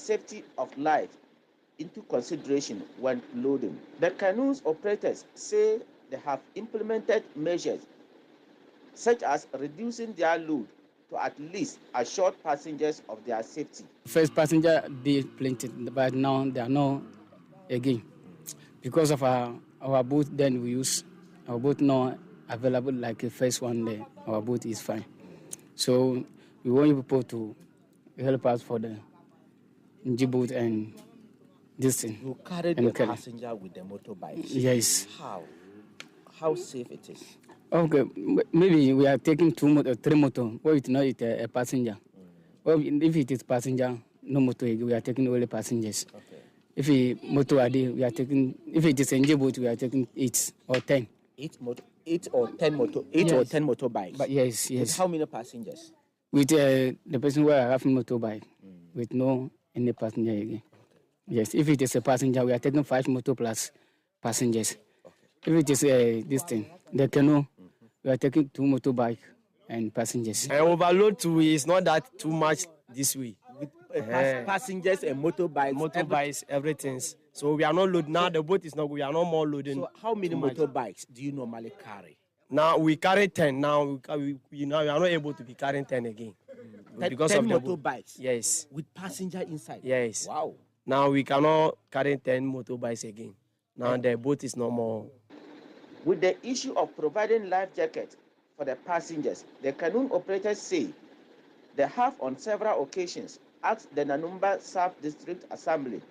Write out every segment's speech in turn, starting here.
safety of life into consideration when loading. The canoes operators say they have implemented measures such as reducing their load to at least assure passengers of their safety. First passenger did plenty, but now they are not again. Because of our boat, then we use our boat now available like the first one there. Our boat is fine. So we want you people to help us for the boat and this thing. You carried the passenger with the motorbike? Yes. How safe it is? Okay, maybe we are taking three motor. Well, it's not a passenger. Well, if it is passenger, no motor, we are taking only passengers. Okay. If it motor ID, we are taking. If it is NG boat, we are taking 8 or 10. 8 or 10 motorbikes. But yes. With how many passengers? With the person who are having motorbike, with no any passenger again. Okay. Yes, if it is a passenger, we are taking 5 motor plus passengers. Okay. If it is this thing, the canoe, we are taking 2 motorbike and passengers. Overload too is not that too much this way. With passengers and motorbikes, everything. So we are not loading. Now the boat is not. We are not more loading. So how many motorbikes do you normally carry? Now we carry 10. Now we are not able to be carrying 10 again. Because 10 of motorbikes. Yes. With passenger inside. Yes. Wow. Now we cannot carry 10 motorbikes again. Now the boat is no more. With the issue of providing life jackets for the passengers, the canoe operators say they have on several occasions asked the Nanumba South District Assembly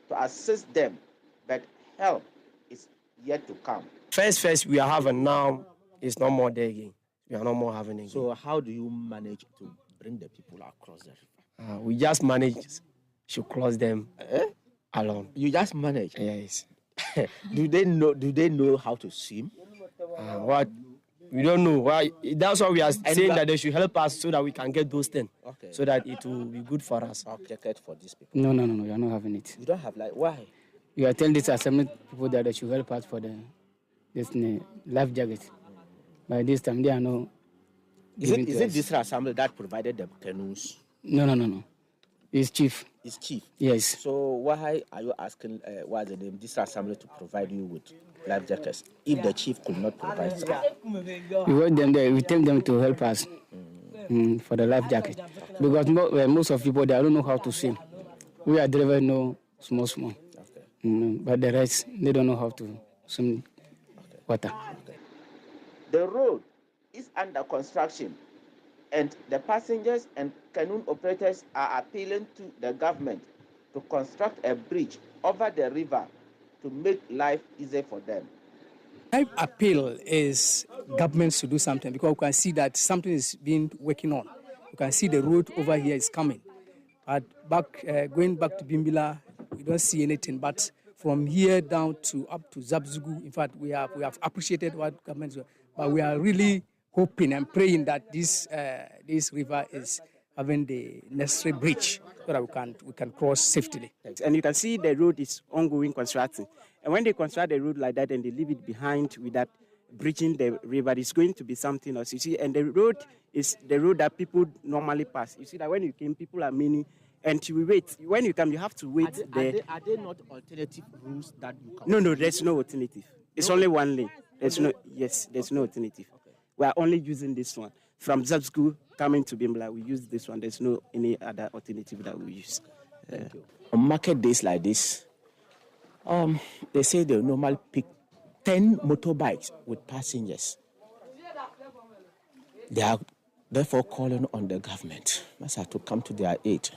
to assist them, but help is yet to come. First we are having now is no more there again. We are no more having again. So how do you manage to bring the people across the river? We just manage to cross them alone. You just manage? Yes. Do they know how to swim? What? We don't know. Why? That's why we are saying that they should help us so that we can get those things. Okay. So that it will be good for us. Jacket for these people? No. You are not having it. You don't have why? You are telling this assembly people that they should help us for this life jacket. By this time, they are not. Is it this assembly that provided the canoes? No. It's chief. It's chief? Yes. So why are you asking what's the name, this assembly to provide you with life jackets if the chief could not provide some? We want them there. We tell them to help us for the life jacket. Because most of people, they don't know how to swim. We are drivers know small. Okay. But the rest, they don't know how to swim water. Okay. The road is under construction, and the passengers and canoe operators are appealing to the government to construct a bridge over the river to make life easier for them. My appeal is governments to do something, because we can see that something is being working on. You can see the road over here is coming. But going back to Bimbila, we don't see anything. But from here down to up to Zabzugu, in fact, we have appreciated what governments do. But we are really hoping and praying that this river is having the necessary bridge so that we can cross safely. And you can see the road is ongoing construction. And when they construct the road like that and they leave it behind with that bridging the river, it's going to be something else. You see, and the road is the road that people normally pass. You see that when you came, people are many, and you wait. When you come, you have to wait there. Are there not alternative routes that you can? No, there's no alternative. It's only one lane. There's no alternative. Okay. We are only using this one. From Zabsku coming to Bimbla, we use this one. There's no any other alternative that we use. Thank you. On market days like this, they say they normally pick 10 motorbikes with passengers. They are therefore calling on the government to come to their aid.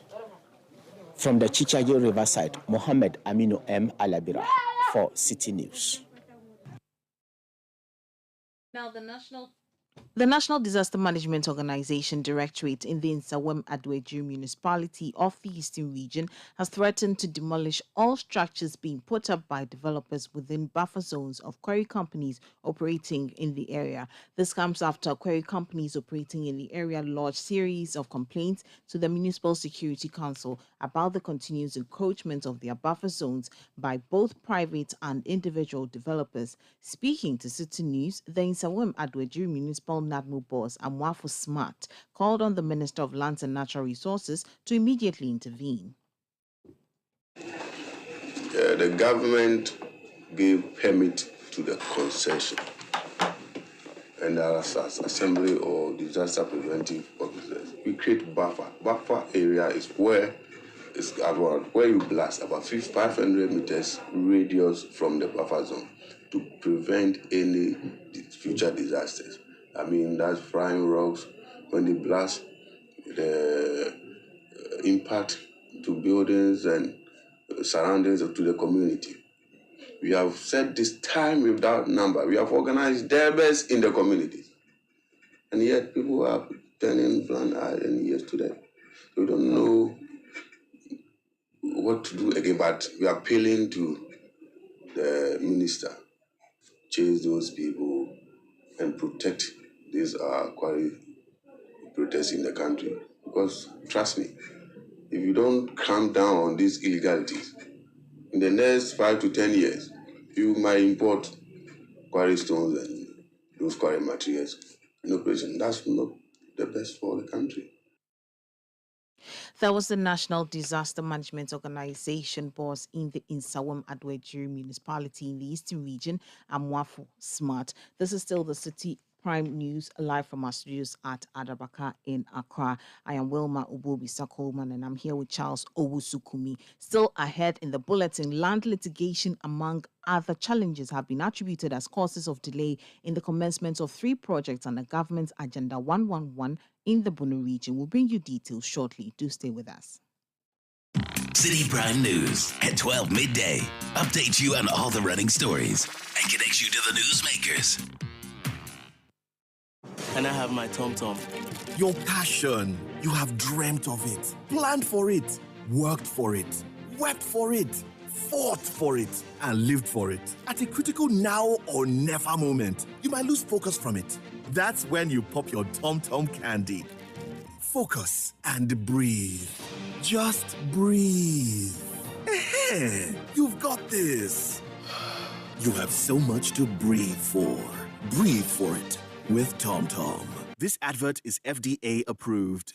From the Chichago Riverside, Mohammed Aminu M. Alabira for Citi News. Now, the National Disaster Management Organization Directorate in the Nsawam Adweju municipality of the Eastern Region has threatened to demolish all structures being put up by developers within buffer zones of quarry companies operating in the area. This comes after quarry companies operating in the area lodged series of complaints to the Municipal Security Council about the continuous encroachment of their buffer zones by both private and individual developers. Speaking to Citi News, the Nsawam Adweju municipal NADMO boss Amwafo Smart called on the Minister of Lands and Natural Resources to immediately intervene. the government gave permit to the concession. And as assembly or disaster preventive officers, we create buffer. Buffer area is where it's about where you blast about 500 meters radius from the buffer zone to prevent any future disasters. I mean, that's flying rocks. When they blast, the impact to buildings and surroundings to the community. We have said this time without number. We have organized derbers in the communities. And yet people are turning blind eye and ears to that. We don't know what to do again, but we are appealing to the minister, chase those people and protect these quarry protests in the country. Because trust me, if you don't clamp down on these illegalities, in the next 5 to 10 years, you might import quarry stones and those quarry materials in operation. That's not the best for the country. That was the National Disaster Management Organization boss in the Nsawam Adwejiri municipality in the Eastern Region, Amwafo Smart. This is still the City Prime News live from our studios at Adabaka in Accra. I am Wilma Ubobisa Coleman and I'm here with Charles Owusukumi. Still ahead in the bulletin, land litigation among other challenges have been attributed as causes of delay in the commencement of 3 projects under government's Agenda 111 in the Bono region. We'll bring you details shortly. Do stay with us. City Prime News at 12 midday. Update you on all the running stories and connects you to the newsmakers. Can I have my tom-tom? Your passion. You have dreamt of it, planned for it, worked for it, wept for it, fought for it, and lived for it. At a critical now or never moment, you might lose focus from it. That's when you pop your tom-tom candy. Focus and breathe. Just breathe. You've got this. You have so much to breathe for. Breathe for it with TomTom. This advert is FDA approved.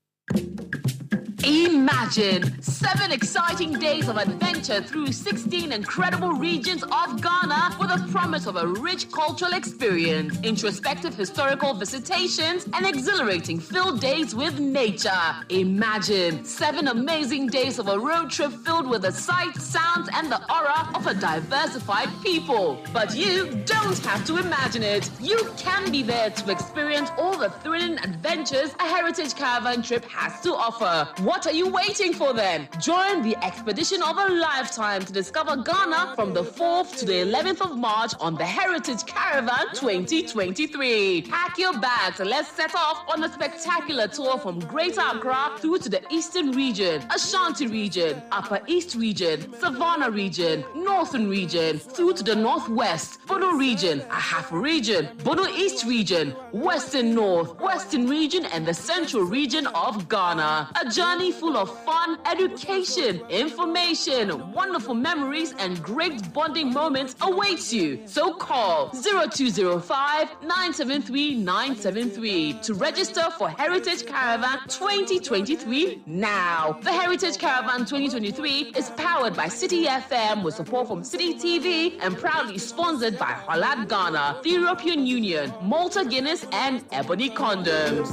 Imagine 7 exciting days of adventure through 16 incredible regions of Ghana with a promise of a rich cultural experience, introspective historical visitations, and exhilarating field days with nature. Imagine 7 amazing days of a road trip filled with the sights, sounds, and the aura of a diversified people. But you don't have to imagine it. You can be there to experience all the thrilling adventures a heritage caravan trip has to offer. What are you waiting for then? Join the expedition of a lifetime to discover Ghana from the 4th to the 11th of March on the Heritage Caravan 2023. Pack your bags and let's set off on a spectacular tour from Greater Accra through to the Eastern Region, Ashanti Region, Upper East Region, Savannah Region, Northern Region, through to the Northwest, Bono Region, Ahafo Region, Bono East Region, Western North, Western Region, and the Central Region of Ghana. A journey full of fun, education, information, wonderful memories, and great bonding moments awaits you. So call 0205-973-973 to register for Heritage Caravan 2023 now. The Heritage Caravan 2023 is powered by City FM with support from City TV and proudly sponsored by Holland Ghana, the European Union, Malta Guinness, and Ebony Condoms.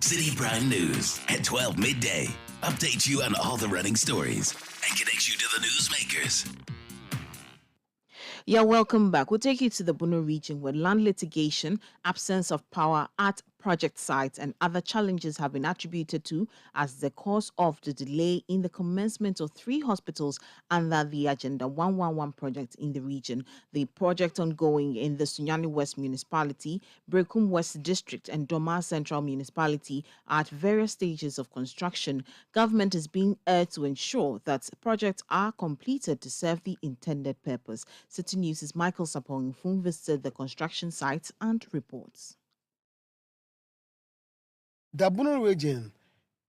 City Prime News at 12 midday. Update you on all the running stories and connects you to the newsmakers. Yeah, welcome back. We'll take you to the Bono region where land litigation, absence of power at project sites, and other challenges have been attributed to as the cause of the delay in the commencement of 3 hospitals under the Agenda 111 project in the region. The project ongoing in the Sunyani West Municipality, Brekum West District, and Doma Central Municipality are at various stages of construction. Government is being urged to ensure that projects are completed to serve the intended purpose. Citi News' Michael Sapong visited the construction sites and reports. The Bono region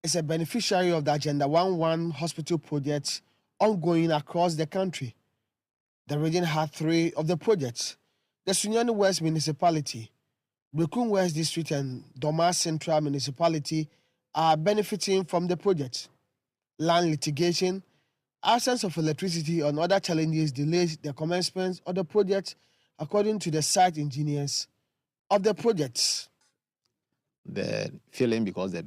is a beneficiary of the Agenda 111 hospital projects ongoing across the country. The region had 3 of the projects: the Sunyani West Municipality, Bekum West District and Doma Central Municipality are benefiting from the project. Land litigation, absence of electricity, and other challenges delayed the commencement of the project, according to the site engineers of the project. The feeling because the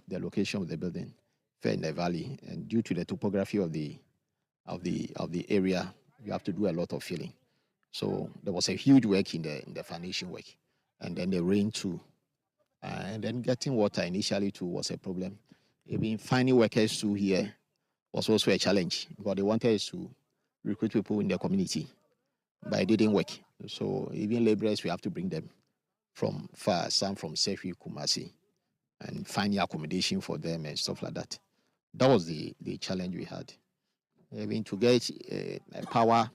location of the building fell in the valley, and due to the topography of the area, you have to do a lot of filling. So there was a huge work in the foundation work, and then the rain too, and then getting water initially too was a problem. Even finding workers too here was also a challenge, because they wanted us to recruit people in the community, but it didn't work. So even laborers, we have to bring them from far, some from Sefi, Kumasi, and finding accommodation for them and stuff like that. That was the challenge we had. I mean, to get power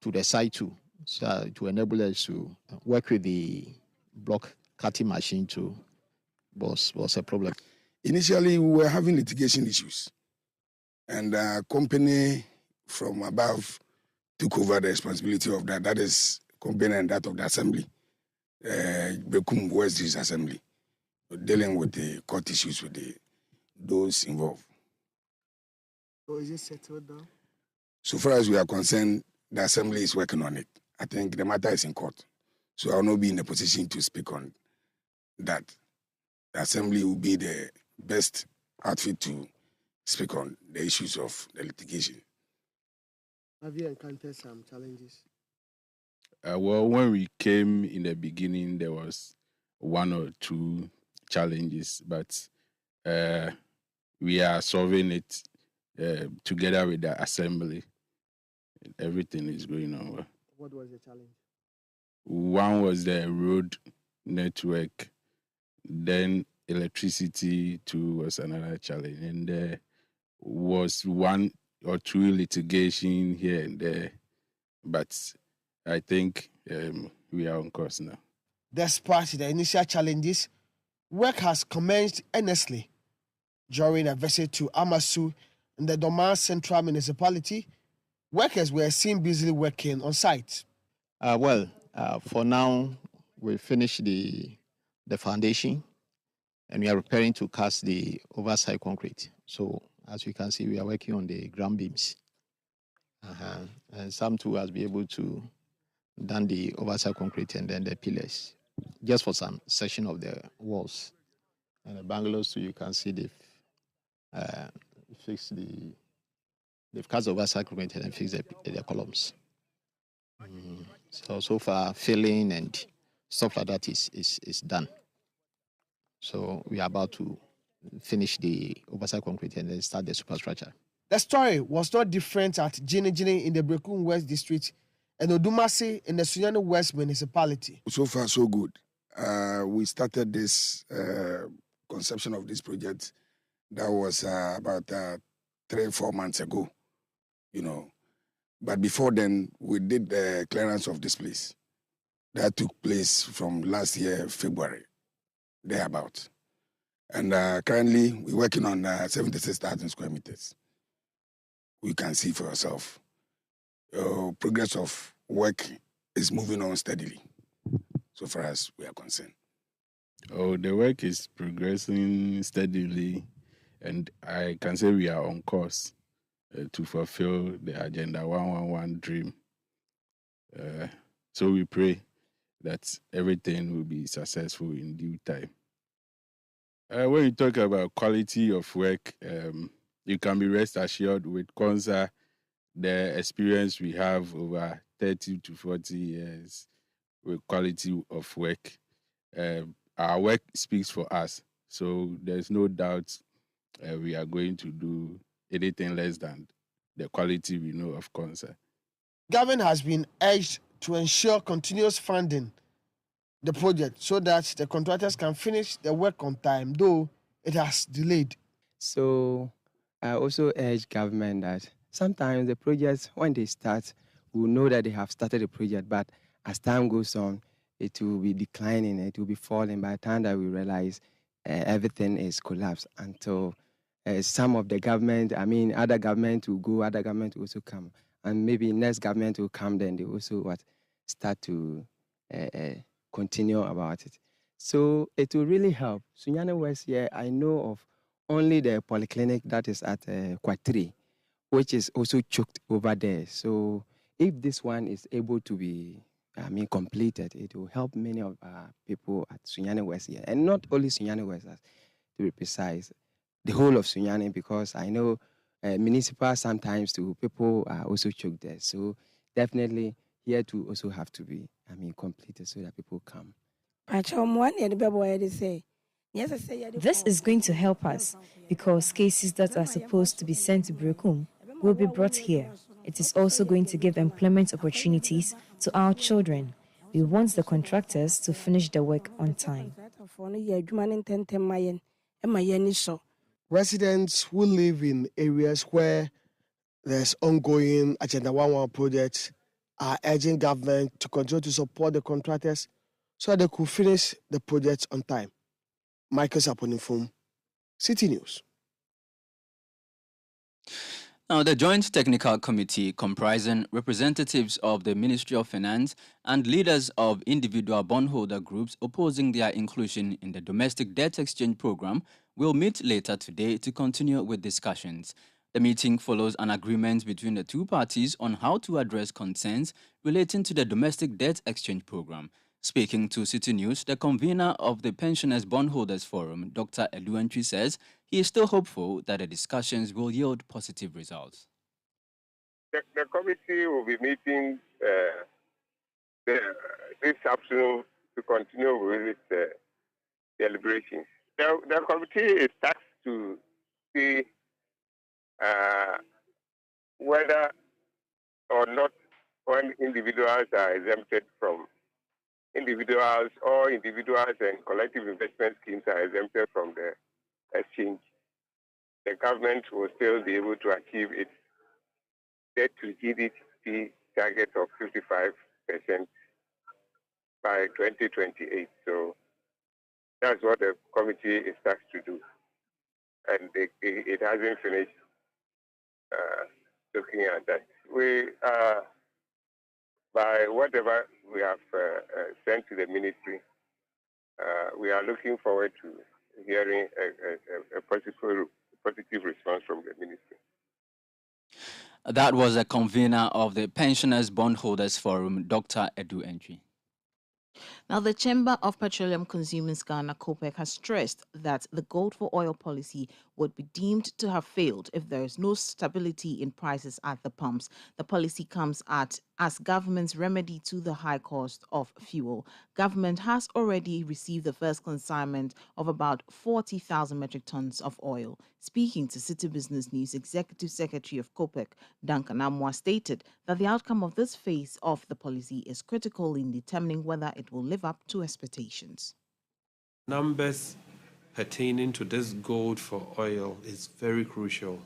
to the site too, so to enable us to work with the block cutting machine too, was a problem. Initially, we were having litigation issues, and a company from above took over the responsibility of that. That is company and that of the assembly, Bekum West District Assembly, dealing with the court issues with those involved. So is it settled now? So far as we are concerned, the assembly is working on it. I think the matter is in court, so I will not be in a position to speak on that. The assembly will be the best outfit to speak on the issues of the litigation. Have you encountered some challenges? Well, when we came in the beginning, there was one or two challenges, but we are solving it together with the assembly. Everything is going on well. What was the challenge? One was the road network, then electricity too was another challenge, and there was one or two litigation here and there, but I think we are on course now. Despite the initial challenges, work has commenced earnestly. During a visit to Amasu in the Doma Central Municipality, workers were seen busily working on site. For now, we finished the foundation, and we are preparing to cast the oversight concrete. So, as you can see, we are working on the ground beams. And some too has been able to done the oversight concrete and then the pillars, just for some section of the walls. And the bungalows too, you can see they've cast the oversight concrete and fixed the columns. So far, filling and stuff like that is done. So we are about to finish the oversight concrete and then start the superstructure. The story was not different at Jini in the Bekum West District and Odumase in the Sunyani West Municipality. So far, so good. We started this conception of this project. That was about 3-4 months ago, But before then, we did the clearance of this place. That took place from last year, February, thereabout. And currently, we're working on 76,000 square meters. You can see for yourself. Progress of work is moving on steadily, so far as we are concerned. The work is progressing steadily, and I can say we are on course to fulfill the Agenda 111 dream. So we pray that everything will be successful in due time. When you talk about quality of work, you can be rest assured with CONSA, the experience we have over 30 to 40 years with quality of work. Our work speaks for us, so there's no doubt we are going to do anything less than the quality we know of CONSA. Government has been urged to ensure continuous funding the project so that the contractors can finish the work on time, though it has delayed. So I also urge government that sometimes the projects, when they start, we know that they have started the project, but as time goes on, it will be declining, it will be falling by the time that we realize everything is collapsed until some of the government, other government will go, other government will also come. And maybe next government will come, then they also start to continue about it. So it will really help. Sunyani West here, I know of only the polyclinic that is at Quarry, which is also choked over there. So if this one is able to be, completed, it will help many of people at Sunyani West here. And not only Sunyani West, to be precise, the whole of Sunyani, because I know municipal sometimes too, people are also choked there. So definitely here to also have to be, completed so that people come. This is going to help us because cases that are supposed to be sent to Brekum will be brought here. It is also going to give employment opportunities to our children. We want the contractors to finish the work on time. Residents who live in areas where there's ongoing Agenda 11 projects are urging government to continue to support the contractors so that they could finish the projects on time. Michael Saponifum, Citi News. Now, the Joint Technical Committee, comprising representatives of the Ministry of Finance and leaders of individual bondholder groups opposing their inclusion in the domestic debt exchange program, will meet later today to continue with discussions. The meeting follows an agreement between the two parties on how to address concerns relating to the domestic debt exchange program. Speaking to Citi News, the convener of the Pensioners Bondholders Forum, Dr. Eluentri, says he is still hopeful that the discussions will yield positive results. The committee will be meeting this afternoon to continue with its deliberations. The committee is tasked to see whether or not when individuals are exempted from individuals and collective investment schemes are exempted from the exchange, the government will still be able to achieve its debt to GDP target of 55% by 2028. So that's what the committee is tasked to do. And it hasn't finished looking at that. We by whatever we have sent to the ministry, we are looking forward to hearing a positive response from the ministry. That was a convener of the Pensioners Bondholders Forum, Dr. Eluentri. Now, the Chamber of Petroleum Consumers Ghana (COPEC) has stressed that the gold for oil policy would be deemed to have failed if there is no stability in prices at the pumps. The policy comes as government's remedy to the high cost of fuel. Government has already received the first consignment of about 40,000 metric tons of oil. Speaking to City Business News, Executive Secretary of COPEC, Duncan Amwa, stated that the outcome of this phase of the policy is critical in determining whether it will live up to expectations. Numbers pertaining to this gold for oil is very crucial.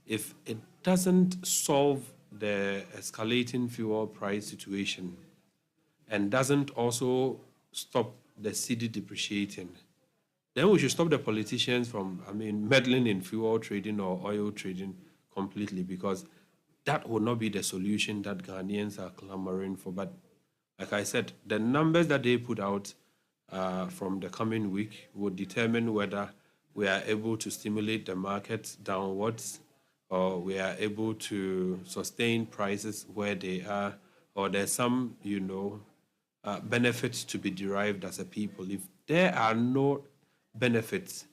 If it doesn't solve the escalating fuel price situation and doesn't also stop the cedi depreciating, then we should stop the politicians from, meddling in fuel trading or oil trading completely, because that will not be the solution that Ghanaians are clamoring for. But like I said, the numbers that they put out from the coming week will determine whether we are able to stimulate the market downwards, or we are able to sustain prices where they are, or there's some, benefits to be derived as a people. If there are no benefits,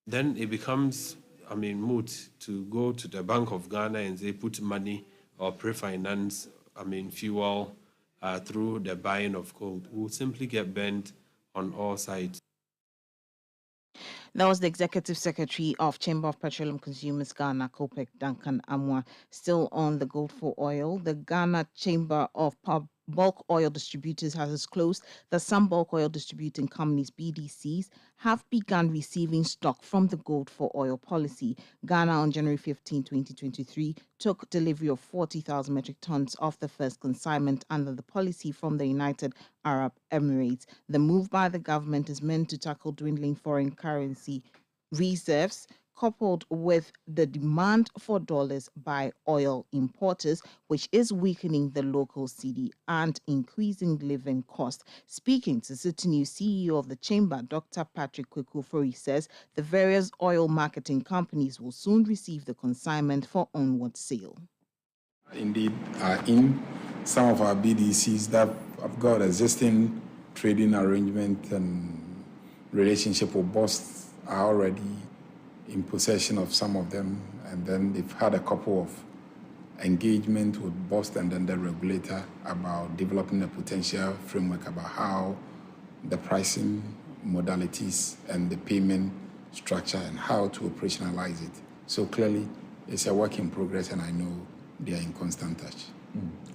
then it becomes, moot to go to the Bank of Ghana and say put money or pre-finance, fuel through the buying of gold. We'll simply get bent on all sides. That was the Executive Secretary of Chamber of Petroleum Consumers Ghana (COPEC), Duncan Amwa. Still on the gold for oil, the Ghana Chamber of Bulk Oil Distributors has disclosed that some bulk oil distributing companies (BDCs) have begun receiving stock from the gold for oil policy. Ghana on January 15, 2023 took delivery of 40,000 metric tons of the first consignment under the policy from the United Arab Emirates. The move by the government is meant to tackle dwindling foreign currency reserves coupled with the demand for dollars by oil importers, which is weakening the local cedi and increasing living costs. Speaking to Citi News, CEO of the chamber, Dr. Patrick Kwekufori, says the various oil marketing companies will soon receive the consignment for onward sale. Indeed, in some of our BDCs that have got existing trading arrangement and relationship with BOST are already in possession of some of them, and then they've had a couple of engagement with BOST and then the regulator about developing a potential framework about how the pricing modalities and the payment structure and how to operationalize it. So clearly, it's a work in progress, and I know they are in constant touch.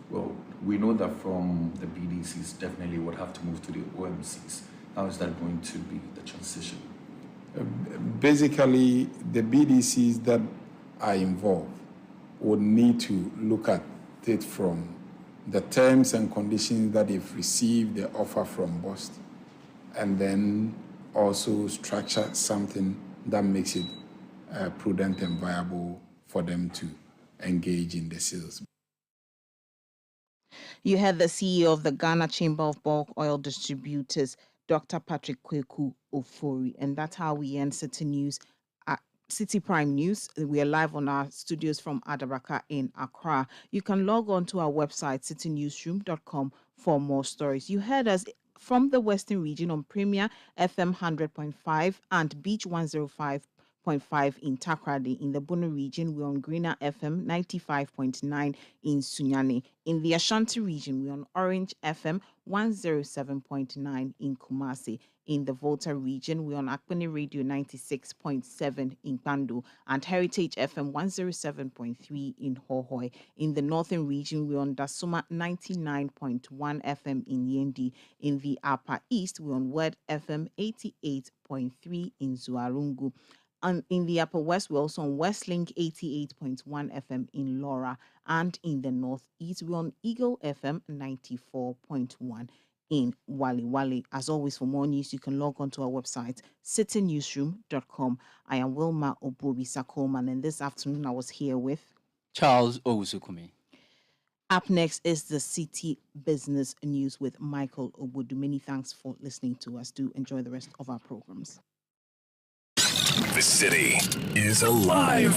Well, we know that from the BDCs definitely would have to move to the OMCs. How is that going to be the transition? Basically, the BDCs that are involved would need to look at it from the terms and conditions that they've received the offer from BOST, and then also structure something that makes it prudent and viable for them to engage in the sales. You had the CEO of the Ghana Chamber of Bulk Oil Distributors, Dr. Patrick Kweku Ofori. And that's how we end Citi News at Citi Prime News. We are live on our studios from Adabraka in Accra. You can log on to our website, citinewsroom.com, for more stories. You heard us from the Western region on Premier FM 100.5 and Beach 105.5 in Takrady. In the Bono region, we're on Greener FM 95.9 in Sunyani. In the Ashanti region, we're on Orange FM 107.9 in Kumasi. In the Volta region, we're on Akpene Radio 96.7 in Pandu and Heritage FM 107.3 in Hohoi. In the Northern region, we're on Dasuma 99.1 FM in Yendi. In the Upper East, we're on Word FM 88.3 in Zuarungu. And in the Upper West, we're also on Westlink 88.1 FM in Laura. And in the Northeast, we're on Eagle FM 94.1 in Wali Wali. As always, for more news, you can log on to our website, citinewsroom.com. I am Wilma Obubi Sakoman, and this afternoon I was here with Charles Owusukumi. Up next is the Citi Business News with Michael Obudu. Many thanks for listening to us. Do enjoy the rest of our programs. The city is alive.